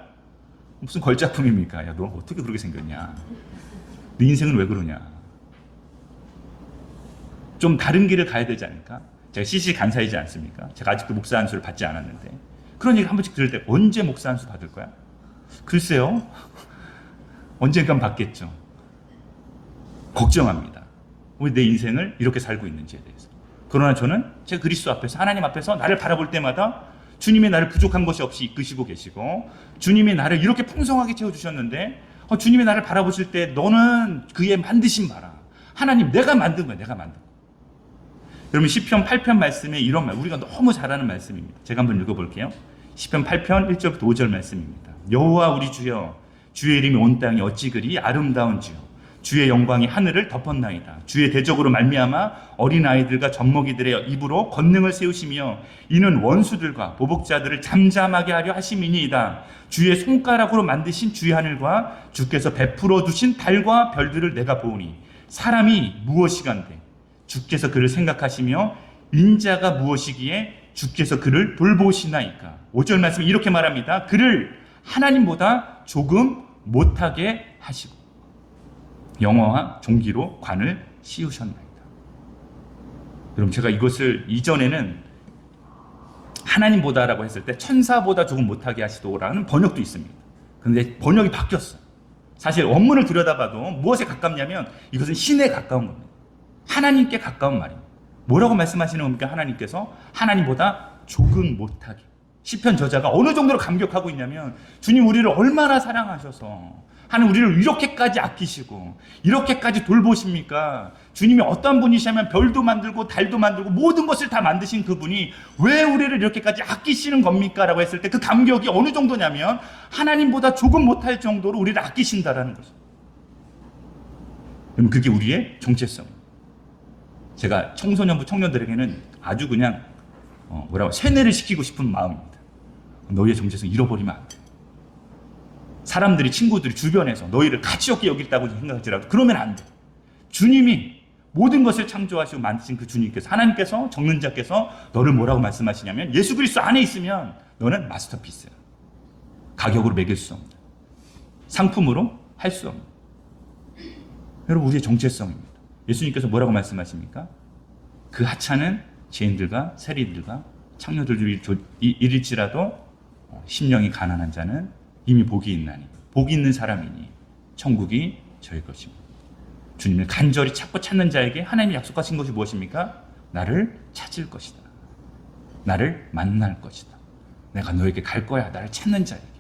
무슨 걸작품입니까? 야, 너 어떻게 그렇게 생겼냐? 네 인생은 왜 그러냐? 좀 다른 길을 가야 되지 않을까? 제가 CC 간사이지 않습니까? 제가 아직도 목사 안수를 받지 않았는데 그런 얘기 한 번씩 들을 때 언제 목사 안수 받을 거야? 글쎄요. 언젠간 받겠죠. 걱정합니다. 왜 내 인생을 이렇게 살고 있는지에 대해서. 그러나 저는 제 그리스도 앞에서, 하나님 앞에서 나를 바라볼 때마다 주님이 나를 부족한 것이 없이 이끄시고 계시고, 주님이 나를 이렇게 풍성하게 채워주셨는데, 주님이 나를 바라보실 때 너는 그의 만드신 바라. 하나님, 내가 만든 거야. 내가 만든 거야. 여러분, 시편 8편 말씀에 이런 말, 우리가 너무 잘 아는 말씀입니다. 제가 한번 읽어볼게요. 시편 8편 1절부터 5절 말씀입니다. 여호와 우리 주여, 주의 이름이 온 땅이 어찌 그리 아름다운 주여, 주의 영광이 하늘을 덮었나이다. 주의 대적으로 말미암아 어린아이들과 젖먹이들의 입으로 권능을 세우시며 이는 원수들과 보복자들을 잠잠하게 하려 하심이니이다. 주의 손가락으로 만드신 주의 하늘과 주께서 베풀어 두신 달과 별들을 내가 보오니 사람이 무엇이간데 주께서 그를 생각하시며 인자가 무엇이기에 주께서 그를 돌보시나이까. 5절 말씀에 이렇게 말합니다. 그를 하나님보다 조금 못하게 하시고 영화와 종기로 관을 씌우셨나이다. 여러분, 제가 이것을 이전에는 하나님보다라고 했을 때 천사보다 조금 못하게 하시도라는 번역도 있습니다. 그런데 번역이 바뀌었어요. 사실 원문을 들여다봐도 무엇에 가깝냐면 이것은 신에 가까운 겁니다. 하나님께 가까운 말입니다. 뭐라고 말씀하시는 겁니까? 하나님께서 하나님보다 조금 못하게. 시편 저자가 어느 정도로 감격하고 있냐면 주님 우리를 얼마나 사랑하셔서 하나님 우리를 이렇게까지 아끼시고 이렇게까지 돌보십니까? 주님이 어떤 분이시냐면 별도 만들고 달도 만들고 모든 것을 다 만드신 그분이 왜 우리를 이렇게까지 아끼시는 겁니까? 라고 했을 때 그 감격이 어느 정도냐면 하나님보다 조금 못할 정도로 우리를 아끼신다라는 거죠. 그럼 그게 우리의 정체성. 제가 청소년부 청년들에게는 아주 그냥 세뇌를 시키고 싶은 마음입니다. 너희의 정체성 잃어버리면 안 돼. 사람들이, 친구들이 주변에서 너희를 가치 없게 여긴다고 생각할지라도 그러면 안 돼. 주님이 모든 것을 창조하시고 만드신 그 주님께서, 하나님께서, 정론자께서 너를 뭐라고 말씀하시냐면 예수 그리스도 안에 있으면 너는 마스터피스야. 가격으로 매길 수 없는, 상품으로 할 수 없는. 여러분, 우리의 정체성입니다. 예수님께서 뭐라고 말씀하십니까? 그 하찮은 죄인들과 세리들과 창녀들이 이를지라도 심령이 가난한 자는 이미 복이 있나니, 복이 있는 사람이니 천국이 저희 것입니다. 주님을 간절히 찾는 자에게 하나님이 약속하신 것이 무엇입니까? 나를 찾을 것이다. 나를 만날 것이다. 내가 너에게 갈 거야. 나를 찾는 자에게.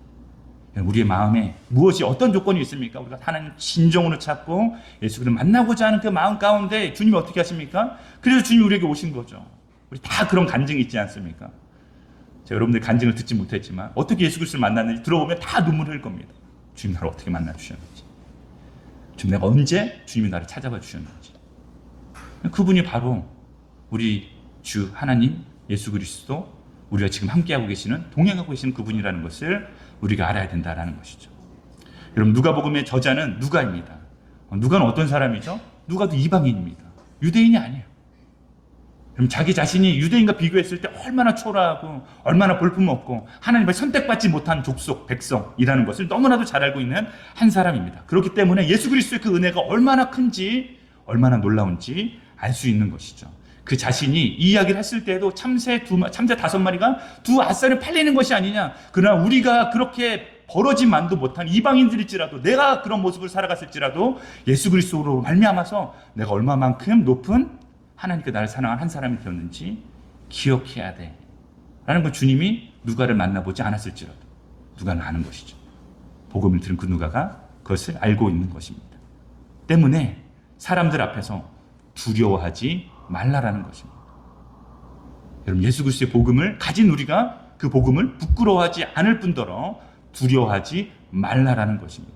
우리의 마음에 무엇이, 어떤 조건이 있습니까? 우리가 하나님 진정으로 찾고 예수 그리스도를 만나고자 하는 그 마음 가운데 주님이 어떻게 하십니까? 그래서 주님이 우리에게 오신 거죠. 우리 다 그런 간증이 있지 않습니까? 제가 여러분들 간증을 듣지 못했지만 어떻게 예수 그리스도를 만났는지 들어보면 다 눈물 흘릴 겁니다. 주님 나를 어떻게 만나 주셨는지, 주님 내가 언제 주님이 나를 찾아봐 주셨는지. 그분이 바로 우리 주 하나님 예수 그리스도, 우리가 지금 함께하고 계시는, 동행하고 계시는 그분이라는 것을 우리가 알아야 된다는 것이죠. 여러분, 누가복음의 저자는 누가입니다. 누가는 어떤 사람이죠? 누가도 이방인입니다. 유대인이 아니에요. 그럼 자기 자신이 유대인과 비교했을 때 얼마나 초라하고 얼마나 볼품없고 하나님의 선택받지 못한 족속, 백성이라는 것을 너무나도 잘 알고 있는 한 사람입니다. 그렇기 때문에 예수 그리스도의 그 은혜가 얼마나 큰지, 얼마나 놀라운지 알 수 있는 것이죠. 그 자신이 이 이야기를 했을 때에도 참새 5마리가 두 아싸를 팔리는 것이 아니냐. 그러나 우리가 그렇게 벌어진 만도 못한 이방인들일지라도, 내가 그런 모습을 살아갔을지라도 예수 그리스도로 말미암아서 내가 얼마만큼 높은 하나님께 나를 사랑한 한 사람이 되었는지 기억해야 돼 라는 건 주님이 누가를 만나보지 않았을지라도 누가는 아는 것이죠. 복음을 들은 그 누가가 그것을 알고 있는 것입니다. 때문에 사람들 앞에서 두려워하지 말라라는 것입니다. 여러분, 예수 그리스도의 복음을 가진 우리가 그 복음을 부끄러워하지 않을 뿐더러 두려워하지 말라라는 것입니다.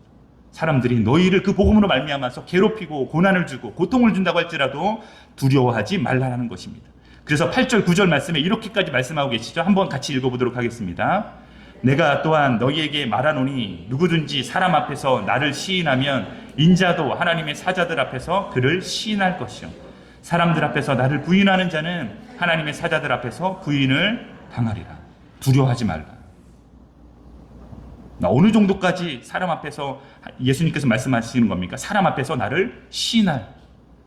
사람들이 너희를 그 복음으로 말미암아서 괴롭히고 고난을 주고 고통을 준다고 할지라도 두려워하지 말라라는 것입니다. 그래서 8절 9절 말씀에 이렇게까지 말씀하고 계시죠. 한번 같이 읽어보도록 하겠습니다. 내가 또한 너희에게 말하노니 누구든지 사람 앞에서 나를 시인하면 인자도 하나님의 사자들 앞에서 그를 시인할 것이요, 사람들 앞에서 나를 부인하는 자는 하나님의 사자들 앞에서 부인을 당하리라. 두려워하지 말라. 어느 정도까지 사람 앞에서 예수님께서 말씀하시는 겁니까? 사람 앞에서 나를 시인할.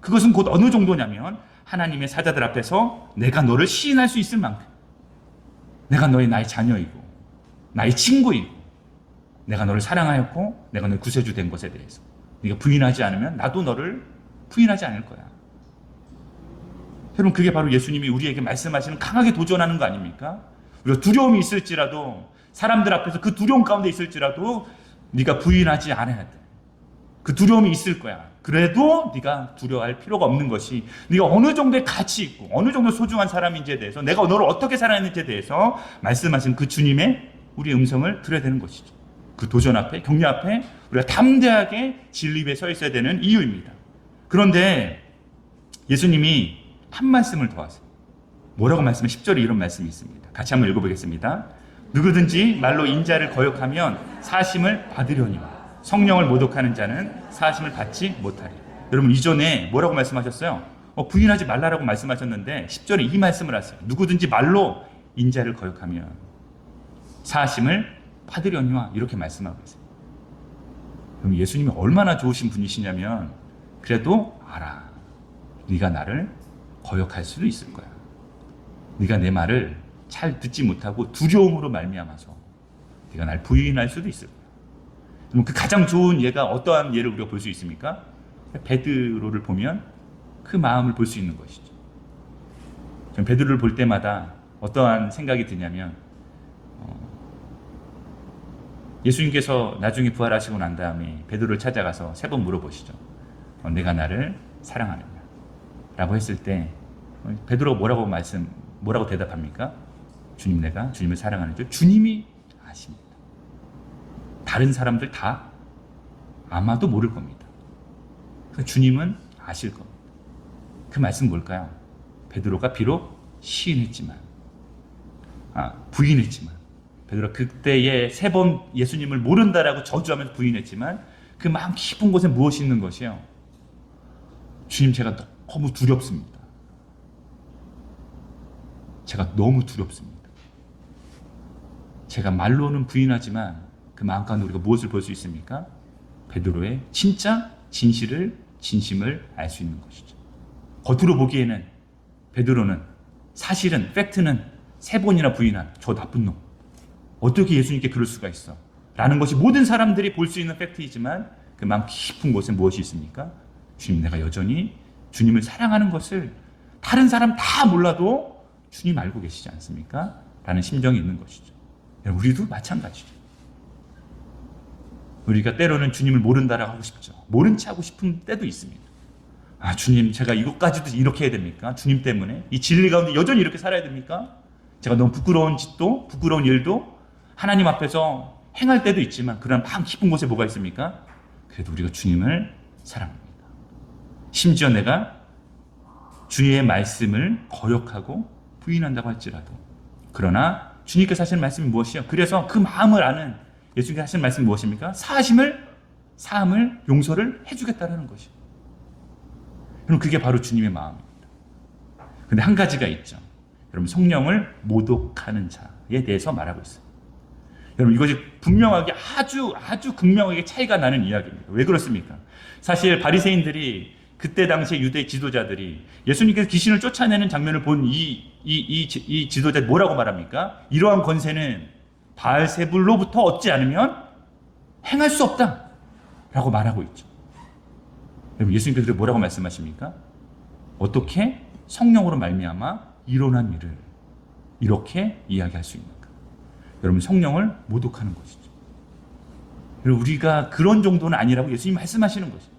그것은 곧 어느 정도냐면 하나님의 사자들 앞에서 내가 너를 시인할 수 있을 만큼, 내가 나의 자녀이고 나의 친구이고 내가 너를 사랑하였고 내가 너의 구세주 된 것에 대해서 네가 부인하지 않으면 나도 너를 부인하지 않을 거야. 여러분, 그게 바로 예수님이 우리에게 말씀하시는 강하게 도전하는 거 아닙니까? 우리가 두려움이 있을지라도, 사람들 앞에서 그 두려움 가운데 있을지라도 네가 부인하지 않아야 돼. 그 두려움이 있을 거야. 그래도 네가 두려워할 필요가 없는 것이, 네가 어느 정도의 가치 있고 어느 정도 소중한 사람인지에 대해서, 내가 너를 어떻게 사랑했는지에 대해서 말씀하신 그 주님의 우리의 음성을 들어야 되는 것이죠. 그 도전 앞에, 격려 앞에 우리가 담대하게 진리 위에 서 있어야 되는 이유입니다. 그런데 예수님이 한 말씀을 더 하세요. 뭐라고 말씀해? 10절에 이런 말씀이 있습니다. 같이 한번 읽어보겠습니다. 누구든지 말로 인자를 거역하면 사심을 받으려니와 성령을 모독하는 자는 사심을 받지 못하리. 여러분, 이전에 뭐라고 말씀하셨어요? 부인하지 말라라고 말씀하셨는데 10절에 이 말씀을 하세요. 누구든지 말로 인자를 거역하면 사심을 받으려니와, 이렇게 말씀하고 있어요. 그럼 예수님이 얼마나 좋으신 분이시냐면, 그래도 알아. 네가 나를 거역할 수도 있을 거야. 네가 내 말을 잘 듣지 못하고 두려움으로 말미암아서 네가 날 부인할 수도 있을 거야. 그럼 그 가장 좋은 예가 어떠한 예를 우리가 볼 수 있습니까? 베드로를 보면 그 마음을 볼 수 있는 것이죠. 저는 베드로를 볼 때마다 어떠한 생각이 드냐면, 예수님께서 나중에 부활하시고 난 다음에 베드로를 찾아가서 3번 물어보시죠. 내가 나를 사랑하느냐? 라고 했을 때 베드로가 뭐라고 대답합니까? 주님, 내가 주님을 사랑하는 줄 주님이 아십니다. 다른 사람들 다 아마도 모를 겁니다. 주님은 아실 겁니다. 그 말씀 뭘까요? 베드로가 비록 부인했지만 베드로가 그때에 3번 예수님을 모른다라고 저주하면서 부인했지만 그 마음 깊은 곳에 무엇이 있는 것이요? 주님, 제가 너무 두렵습니다. 제가 너무 두렵습니다. 제가 말로는 부인하지만 그 마음 가운데 우리가 무엇을 볼 수 있습니까? 베드로의 진짜 진심을 알 수 있는 것이죠. 겉으로 보기에는 베드로는 사실은 팩트는 3번이나 부인한 저 나쁜 놈, 어떻게 예수님께 그럴 수가 있어? 라는 것이 모든 사람들이 볼 수 있는 팩트이지만 그 마음 깊은 곳에 무엇이 있습니까? 주님, 내가 여전히 주님을 사랑하는 것을 다른 사람 다 몰라도 주님 알고 계시지 않습니까? 라는 심정이 있는 것이죠. 우리도 마찬가지죠. 우리가 때로는 주님을 모른다라고 하고 싶죠. 모른 체 하고 싶은 때도 있습니다. 주님, 제가 이것까지도 이렇게 해야 됩니까? 주님 때문에 이 진리 가운데 여전히 이렇게 살아야 됩니까? 제가 너무 부끄러운 짓도 부끄러운 일도 하나님 앞에서 행할 때도 있지만 그런 마음 깊은 곳에 뭐가 있습니까? 그래도 우리가 주님을 사랑합니다. 심지어 내가 주님의 말씀을 거역하고 부인한다고 할지라도, 그러나 주님께서 하시는 말씀이 무엇이요? 그래서 그 마음을 아는 예수님께서 하시는 말씀이 무엇입니까? 사함을 용서를 해주겠다라는 것이요. 그럼 그게 바로 주님의 마음입니다. 근데 한 가지가 있죠. 여러분, 성령을 모독하는 자에 대해서 말하고 있어요. 여러분, 이것이 분명하게 아주 극명하게 차이가 나는 이야기입니다. 왜 그렇습니까? 사실 바리새인들이 그때 당시에 유대 지도자들이 예수님께서 귀신을 쫓아내는 장면을 본 이 지도자들이 뭐라고 말합니까? 이러한 권세는 바알세불로부터 얻지 않으면 행할 수 없다 라고 말하고 있죠. 여러분, 예수님께서 뭐라고 말씀하십니까? 어떻게 성령으로 말미암아 일어난 일을 이렇게 이야기할 수 있는가? 여러분, 성령을 모독하는 것이죠. 여러분, 우리가 그런 정도는 아니라고 예수님이 말씀하시는 것이죠.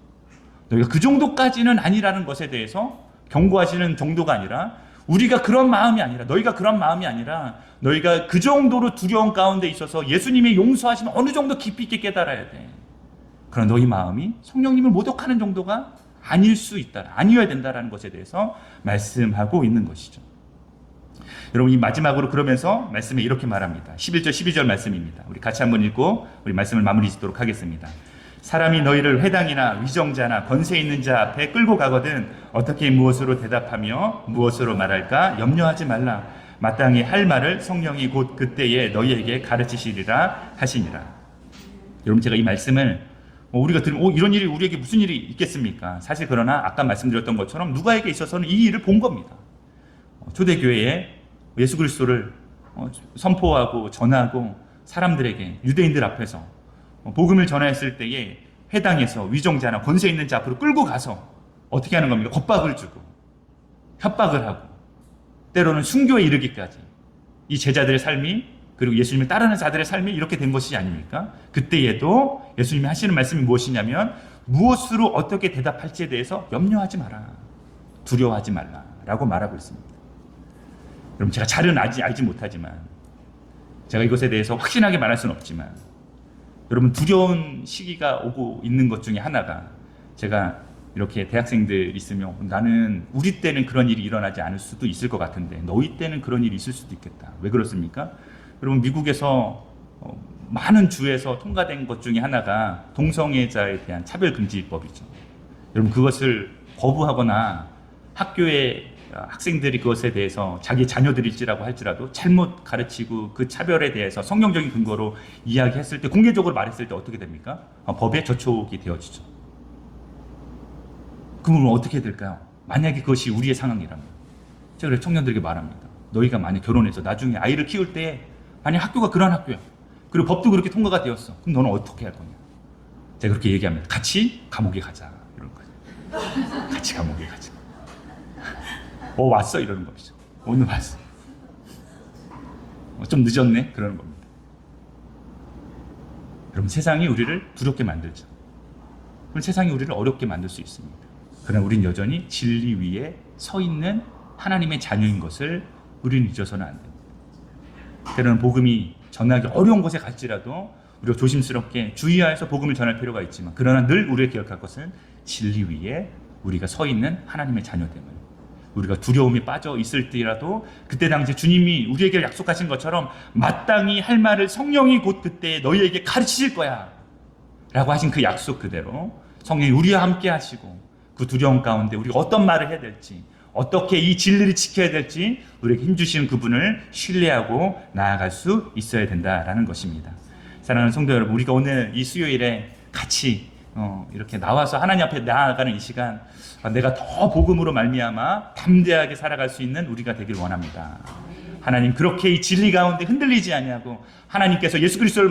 너희가 그 정도까지는 아니라는 것에 대해서 경고하시는 정도가 아니라, 우리가 그런 마음이 아니라, 너희가 그런 마음이 아니라, 너희가 그 정도로 두려움 가운데 있어서 예수님의 용서하심을 어느 정도 깊이 있게 깨달아야 돼. 그러나 너희 마음이 성령님을 모독하는 정도가 아닐 수 있다, 아니어야 된다라는 것에 대해서 말씀하고 있는 것이죠. 여러분, 이 마지막으로 그러면서 말씀에 이렇게 말합니다. 11절 12절 말씀입니다. 우리 같이 한번 읽고 우리 말씀을 마무리 짓도록 하겠습니다. 사람이 너희를 회당이나 위정자나 권세 있는 자 앞에 끌고 가거든 어떻게 무엇으로 대답하며 무엇으로 말할까 염려하지 말라. 마땅히 할 말을 성령이 곧 그때에 너희에게 가르치시리라 하시니라. 여러분, 제가 이 말씀을 우리가 들으면 이런 일이 우리에게 무슨 일이 있겠습니까? 사실 그러나 아까 말씀드렸던 것처럼 누가에게 있어서는 이 일을 본 겁니다. 초대교회에 예수 그리스도를 선포하고 전하고 사람들에게, 유대인들 앞에서 복음을 전했을 때에 회당에서 위정자나 권세 있는 자 앞으로 끌고 가서 어떻게 하는 겁니까? 겁박을 주고 협박을 하고 때로는 순교에 이르기까지 이 제자들의 삶이, 그리고 예수님을 따르는 자들의 삶이 이렇게 된 것이 아닙니까? 그때에도 예수님이 하시는 말씀이 무엇이냐면 무엇으로 어떻게 대답할지에 대해서 염려하지 마라, 두려워하지 말라 라고 말하고 있습니다. 여러분, 제가 잘은 알지 못하지만, 제가 이것에 대해서 확신하게 말할 수는 없지만, 여러분, 두려운 시기가 오고 있는 것 중에 하나가, 제가 이렇게 대학생들 있으면 나는 우리 때는 그런 일이 일어나지 않을 수도 있을 것 같은데 너희 때는 그런 일이 있을 수도 있겠다. 왜 그렇습니까? 여러분, 미국에서 많은 주에서 통과된 것 중에 하나가 동성애자에 대한 차별금지법이죠. 여러분, 그것을 거부하거나 학교에 학생들이 그것에 대해서 자기 자녀들일지라고 할지라도 잘못 가르치고 그 차별에 대해서 성경적인 근거로 이야기했을 때, 공개적으로 말했을 때 어떻게 됩니까? 법에 저촉이 되어지죠. 그러면 어떻게 될까요? 만약에 그것이 우리의 상황이라면, 제가 그래서 청년들에게 말합니다. 너희가 만약 결혼해서 나중에 아이를 키울 때 만약 학교가 그런 학교야, 그리고 법도 그렇게 통과가 되었어, 그럼 너는 어떻게 할 거냐? 제가 그렇게 얘기합니다. 같이 감옥에 가자, 이런 거예요. 같이 감옥에 가자. 왔어, 이러는 거죠. 오늘 왔어. 좀 늦었네, 그러는 겁니다. 여러분, 세상이 우리를 두렵게 만들죠. 그럼 세상이 우리를 어렵게 만들 수 있습니다. 그러나 우린 여전히 진리 위에 서 있는 하나님의 자녀인 것을 우리는 잊어서는 안 됩니다. 때로는 복음이 전하기 어려운 곳에 갈지라도 우리가 조심스럽게 주의하여서 복음을 전할 필요가 있지만, 그러나 늘 우리가 기억할 것은 진리 위에 우리가 서 있는 하나님의 자녀됨을, 우리가 두려움에 빠져 있을 때라도 그때 당시 주님이 우리에게 약속하신 것처럼 마땅히 할 말을 성령이 곧 그때 너희에게 가르치실 거야 라고 하신 그 약속 그대로 성령이 우리와 함께 하시고, 그 두려움 가운데 우리가 어떤 말을 해야 될지, 어떻게 이 진리를 지켜야 될지 우리에게 힘주시는 그분을 신뢰하고 나아갈 수 있어야 된다라는 것입니다. 사랑하는 성도 여러분, 우리가 오늘 이 수요일에 같이 이렇게 나와서 하나님 앞에 나아가는 이 시간, 내가 더 복음으로 말미암아 담대하게 살아갈 수 있는 우리가 되길 원합니다. 하나님, 그렇게 이 진리 가운데 흔들리지 아니하고 하나님께서 예수 그리스도로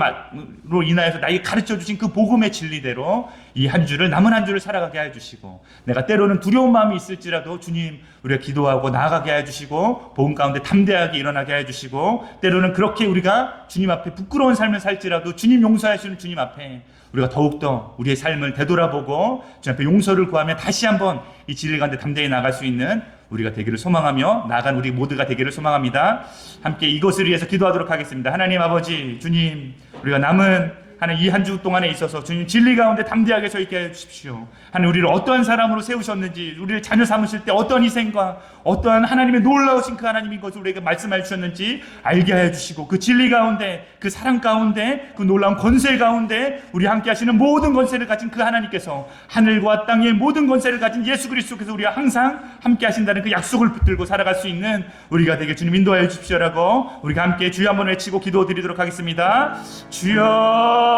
인하여서 나에게 가르쳐 주신 그 복음의 진리대로 이 한 주를, 남은 한 주를 살아가게 해주시고, 내가 때로는 두려운 마음이 있을지라도 주님, 우리가 기도하고 나아가게 해주시고, 복음 가운데 담대하게 일어나게 해주시고, 때로는 그렇게 우리가 주님 앞에 부끄러운 삶을 살지라도 주님 용서하시는 주님 앞에 우리가 더욱더 우리의 삶을 되돌아보고 주님 앞에 용서를 구하며 다시 한번 이 진리 가운데 담대히 나아갈 수 있는 우리가 되기를 소망하며 나아간 우리 모두가 되기를 소망합니다. 함께 이것을 위해서 기도하도록 하겠습니다. 하나님 아버지, 주님, 우리가 남은 하나님 이 한 주 동안에 있어서 주님 진리 가운데 담대하게 서 있게 해주십시오. 하나님, 우리를 어떠한 사람으로 세우셨는지, 우리를 자녀 삼으실 때 어떠한 희생과 어떠한 하나님의 놀라우신 그 하나님인 것을 우리에게 말씀해 주셨는지 알게 하여 주시고, 그 진리 가운데, 그 사랑 가운데, 그 놀라운 권세 가운데 우리 함께 하시는 모든 권세를 가진 그 하나님께서, 하늘과 땅의 모든 권세를 가진 예수 그리스도께서 우리와 항상 함께 하신다는 그 약속을 붙들고 살아갈 수 있는 우리가 되게 주님 인도하여 주십시오라고 우리가 함께 주여 한번 외치고 기도드리도록 하겠습니다. 주여,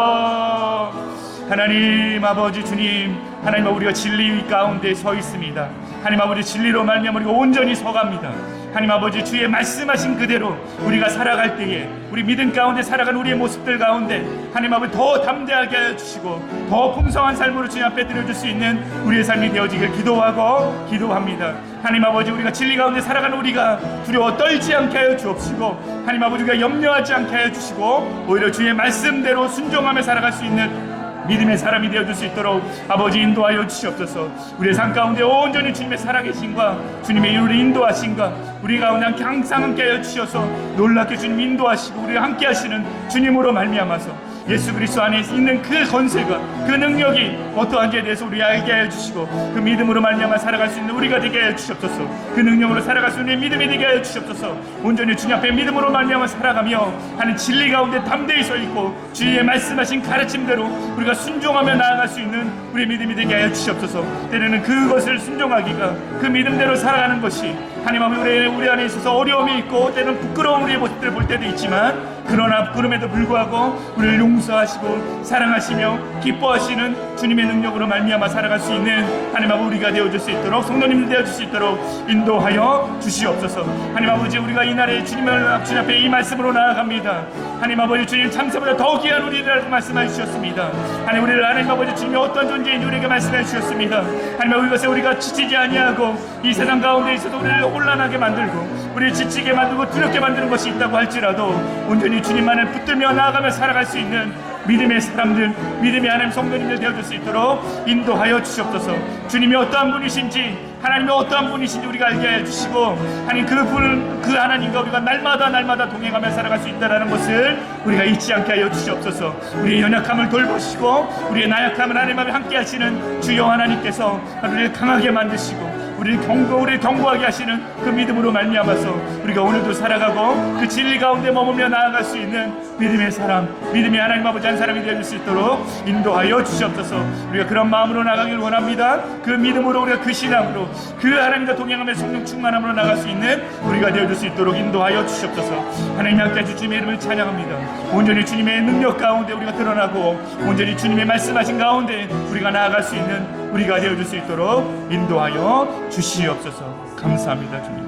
하나님 아버지, 주님, 하나님 우리가 진리 가운데 서 있습니다. 하나님 아버지, 진리로 말미암아 우리가 온전히 서갑니다. 하나님 아버지, 주의 말씀하신 그대로 우리가 살아갈 때에 우리 믿음 가운데 살아가는 우리의 모습들 가운데 하나님 아버지 더 담대하게 하여 주시고 더 풍성한 삶으로 주님 앞에 드려줄 수 있는 우리의 삶이 되어지길 기도하고 기도합니다. 하나님 아버지, 우리가 진리 가운데 살아가는 우리가 두려워 떨지 않게 하여 주옵시고, 하나님 아버지, 우리가 염려하지 않게 하여 주시고 오히려 주의 말씀대로 순종하며 살아갈 수 있는 믿음의 사람이 되어줄 수 있도록 아버지 인도하여 주시옵소서. 우리의 삶 가운데 온전히 주님의 살아계신과 주님의 우리 인도하신과 우리 가운데 항상 함께 하여 주셔서 놀랍게 주님 인도하시고 우리와 함께 하시는 주님으로 말미암아서 예수 그리스도 안에 있는 그 권세가, 그 능력이 어떠한지에 대해서 우리 알게 하여 주시고, 그 믿음으로 말미암아 살아갈 수 있는 우리가 되게 하여 주시옵소서. 그 능력으로 살아갈 수 있는 믿음이 되게 하여 주시옵소서. 온전히 주님 앞에 믿음으로 말미암아 살아가며 하는 진리 가운데 담대히 서 있고 주의 말씀하신 가르침대로 우리가 순종하며 나아갈 수 있는 우리 믿음이 되게 하여 주시옵소서. 때로는 그것을 순종하기가, 그 믿음대로 살아가는 것이 하나님 아버지 우리 안에 있어서 어려움이 있고 때로는 부끄러운 우리의 모습들을 볼 때도 있지만, 그러나 그럼에도 불구하고 우리를 용서하시고 사랑하시며 기뻐하시는 주님의 능력으로 말미암아 살아갈 수 있는 하나님 아버지 우리가 되어줄 수 있도록, 성도님들 되어줄 수 있도록 인도하여 주시옵소서. 하나님 아버지, 우리가 이날에 주님 앞에 이 말씀으로 나아갑니다. 하나님 아버지, 주님 참새보다 더 귀한 우리라고 말씀해 주셨습니다. 하나님, 우리를 하나님 아버지 주님이 어떤 존재인지 우리에게 말씀해 주셨습니다. 하나님 아버지, 이것에 우리가 지치지 아니하고 이 세상 가운데 있어서 우리를 혼란하게 만들고 우리를 지치게 만들고 두렵게 만드는 것이 있다고 할지라도 온전히 주님만을 붙들며 나아가며 살아갈 수 있는 믿음의 사람들, 믿음의 하나님 성도님들 되어줄 수 있도록 인도하여 주시옵소서. 주님이 어떠한 분이신지, 하나님이 어떠한 분이신지 우리가 알게 하여 주시고, 하나님 그 하나님과 우리가 날마다 동행하며 살아갈 수 있다는 것을 우리가 잊지 않게 하여 주시옵소서. 우리의 연약함을 돌보시고 우리의 나약함을 하나님과 함께 하시는 주여 하나님께서 우리를 강하게 만드시고 우리를 경고하게 하시는 그 믿음으로 말미암아서 우리가 오늘도 살아가고 그 진리 가운데 머물며 나아갈 수 있는 믿음의 사람, 믿음의 하나님 아버지 한 사람이 되어줄 수 있도록 인도하여 주시옵소서. 우리가 그런 마음으로 나가길 원합니다. 그 믿음으로, 우리가 그 신앙으로 그 하나님과 동행하며 성령 충만함으로 나갈 수 있는 우리가 되어줄 수 있도록 인도하여 주시옵소서. 하나님 함께 하신 주님의 이름을 찬양합니다. 온전히 주님의 능력 가운데 우리가 드러나고 온전히 주님의 말씀하신 가운데 우리가 나아갈 수 있는 우리가 되어줄 수 있도록 인도하여 주시옵소서. 감사합니다. 주님,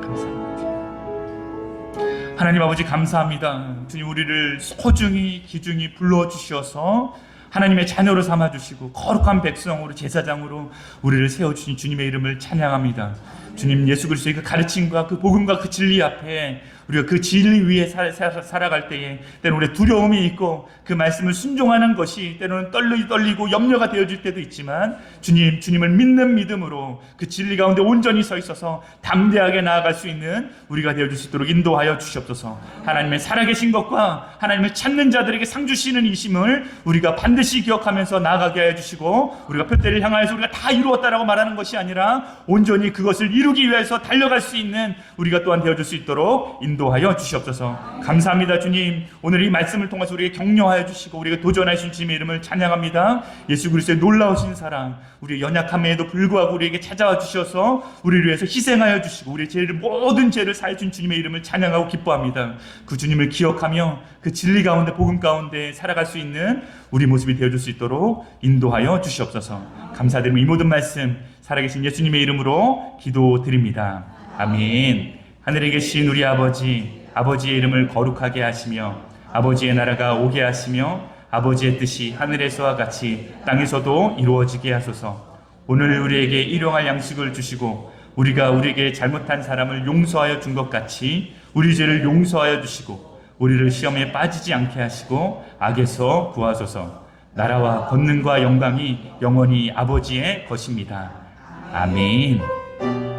감사합니다. 하나님 아버지, 감사합니다. 주님, 우리를 소중히 귀중히 불러주셔서 하나님의 자녀로 삼아주시고 거룩한 백성으로, 제사장으로 우리를 세워주신 주님의 이름을 찬양합니다. 주님 예수 그리스도의 그 가르침과 그 복음과 그 진리 앞에 우리가 그 진리 위에 살아갈 때에 때로는 우리 두려움이 있고 그 말씀을 순종하는 것이 때로는 떨리고 염려가 되어질 때도 있지만 주님을 믿는 믿음으로 그 진리 가운데 온전히 서 있어서 담대하게 나아갈 수 있는 우리가 되어줄 수 있도록 인도하여 주시옵소서. 하나님의 살아계신 것과 하나님을 찾는 자들에게 상 주시는 이심을 우리가 반드시 기억하면서 나아가게 하여 주시고 우리가 표대를 향하여서 우리가 다 이루었다라고 말하는 것이 아니라 온전히 그것을 이루기 위해서 달려갈 수 있는 우리가 또한 되어줄 수 있도록 인도하여 주시옵소서. 감사합니다. 주님, 오늘 이 말씀을 통해서 우리에게 격려하여 주시고 우리가 도전하신 주님의 이름을 찬양합니다. 예수 그리스도의 놀라우신 사랑, 우리의 연약함에도 불구하고 우리에게 찾아와 주셔서 우리를 위해서 희생하여 주시고 우리의 모든 죄를 사해 준 주님의 이름을 찬양하고 기뻐합니다. 그 주님을 기억하며 그 진리 가운데 복음 가운데 살아갈 수 있는 우리 모습이 되어줄 수 있도록 인도하여 주시옵소서. 감사드리며 이 모든 말씀 살아계신 예수님의 이름으로 기도드립니다. 아멘. 하늘에 계신 우리 아버지, 아버지의 이름을 거룩하게 하시며 아버지의 나라가 오게 하시며 아버지의 뜻이 하늘에서와 같이 땅에서도 이루어지게 하소서. 오늘 우리에게 일용할 양식을 주시고 우리가 우리에게 잘못한 사람을 용서하여 준 것 같이 우리 죄를 용서하여 주시고 우리를 시험에 빠지지 않게 하시고 악에서 구하소서. 나라와 권능과 영광이 영원히 아버지의 것입니다. 아멘.